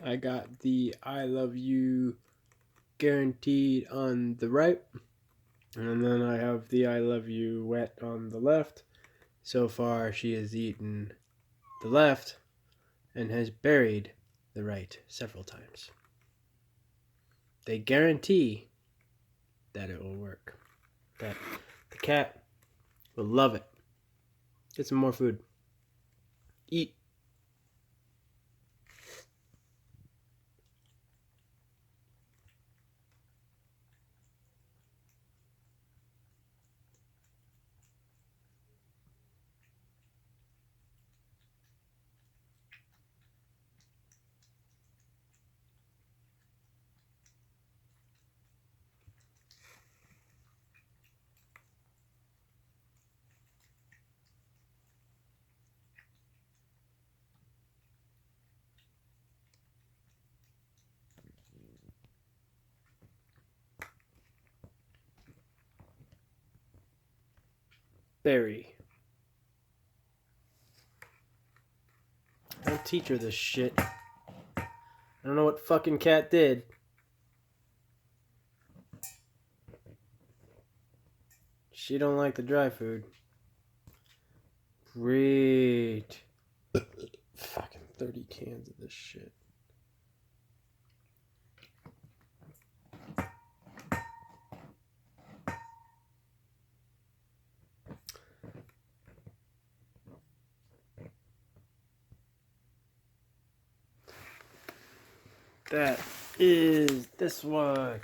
I got the I love you guaranteed on the right, and then I have the I love you wet on the left. So far, she has eaten the left and has buried the right several times. They guarantee that it will work. That the cat will love it. Get some more food. Eat. Berry. Don't teach her this shit. I don't know what fucking cat did. She don't like the dry food. Great. Fucking 30 cans of this shit. That is this one.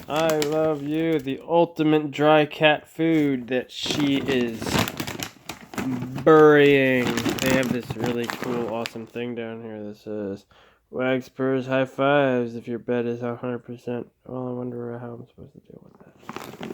I love you, the ultimate dry cat food that she is burying. They have this really cool, awesome thing down here that says, wags, purrs, high fives if your bed is 100%. Well, I wonder how I'm supposed to deal with that.